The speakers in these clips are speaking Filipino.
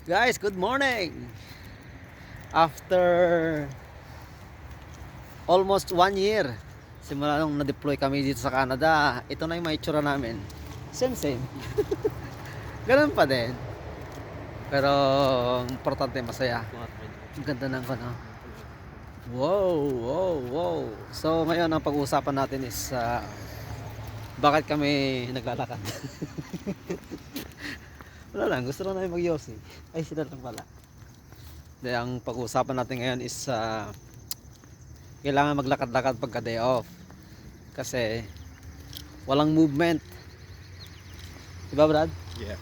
Guys, good morning! After almost 1 year, simula nung na-deploy kami dito sa Canada, ito na yung may itsura namin. Same. Ganun pa din. Pero, importante, masaya. Ang ganda ng ano. Wow. So, ngayon, ang pag-uusapan natin is bakit kami naglalakad. Wala lang, gusto lang namin mag-yosi. Ay, sila lang pala. Dahil ang pag-uusapan natin ngayon is kailangan maglakad-lakad pagka day off. Kasi walang movement. Diba, Brad? Yeah.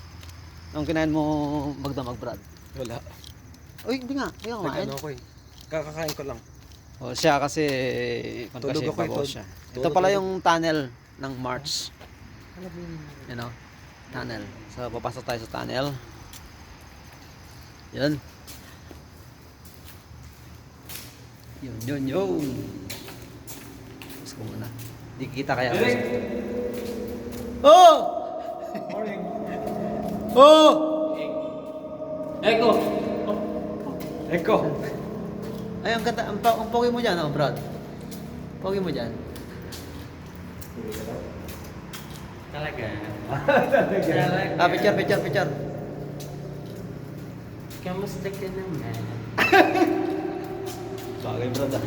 Anong kinain mo magdamag, Brad? Wala. Uy, hindi nga kumain. Nag-ano ko eh. Kakakain ko lang. O siya kasi Tulog ako babaw ito. siya. Ito pala yung tunnel ng March. You know, tunnel. So papasok tayo sa tunnel. Yun. Yun. Tapos ko muna. Di kita kaya. Oh! Morning. Oh! Eko! Eko! Ay, ang ganda. Ang pogi mo dyan, oh, Brad. Pogi mo dyan. Talaga. Picture. Kamusta ka naman? Bagay, Brad, ah.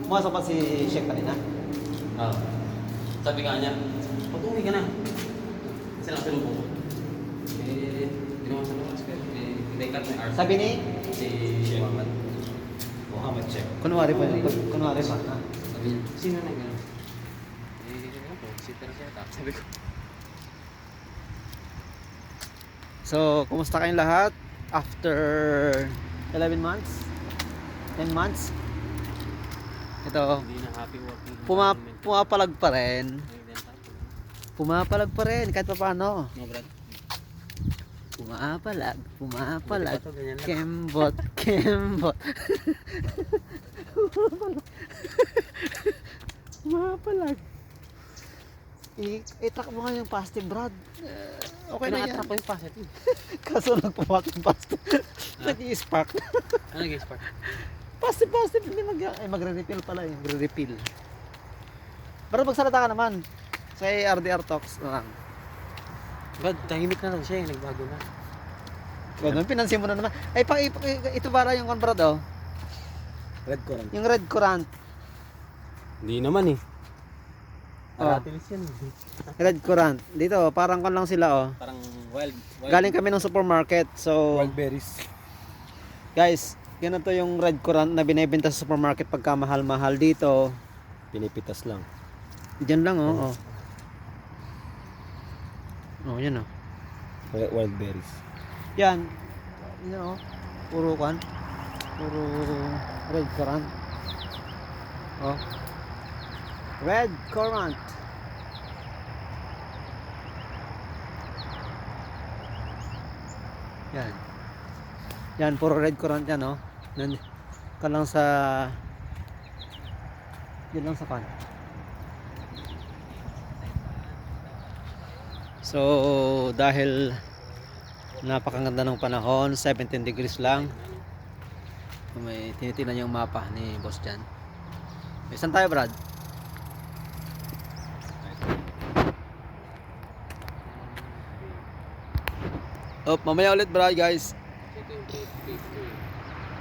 Pumasok pa si Sheikh kanina. Oh. Sabi nga niya, pag-uwi ka na. Kasi lang tulog ko. Ginawa sa labas ko. Dekat may arsa. Sabi ni? Si Muhammad Sheikh. Kunwari pa. Ha? Sabi niya, sino na gano'n? Ano po, si Teresa yata. Sabi ko. So, kumusta kayong lahat? After 11 months? 10 months? Ito, Hindi na happy working. pumapalag pa rin. Pumapalag pa rin kahit pa paano. No, Brad? Pumapalag. Buti pa to, ganyan lang. Kembot. Pumapalag. I-track mo nga yung positive, Brad. Okay na yan. Pina-attract ko yung positive. Kaso nagpumak yung positive. Nag-i-spark. Ano guys, part? Positive. Hindi magre-refill pala yung magre-refill. Pero magsalita ka naman. Sa RDR Talks na lang. Brad, tahimik na lang siya eh. Nagbago na. Ganun, pinansin mo na naman. Ay, ito para yung Brad, oh. Red Coran. Yung red currant. Hindi naman eh. Oh. Aratilis yan. Red currant. Dito, parang kan lang sila, oh. Parang wild. Galing kami ng supermarket. So, Wild berries. guys, ganito yung red currant na binebenta sa supermarket pagka mahal-mahal dito. Pinipitas lang. Diyan lang, oh. Oh, yan, oh. Wild berries. Yan. Yan, oh. Puro red currant. Oh. Red currant. Yan, puro red currant yan, oh. Yan lang sa yun lang sa kan. So, dahil napakaganda ng panahon, 17 degrees lang. May tinitingnan yung mapa ni boss dyan. Saan tayo, Brad? Mamaya ulit, Brad, guys. Ito yung plate ko eh.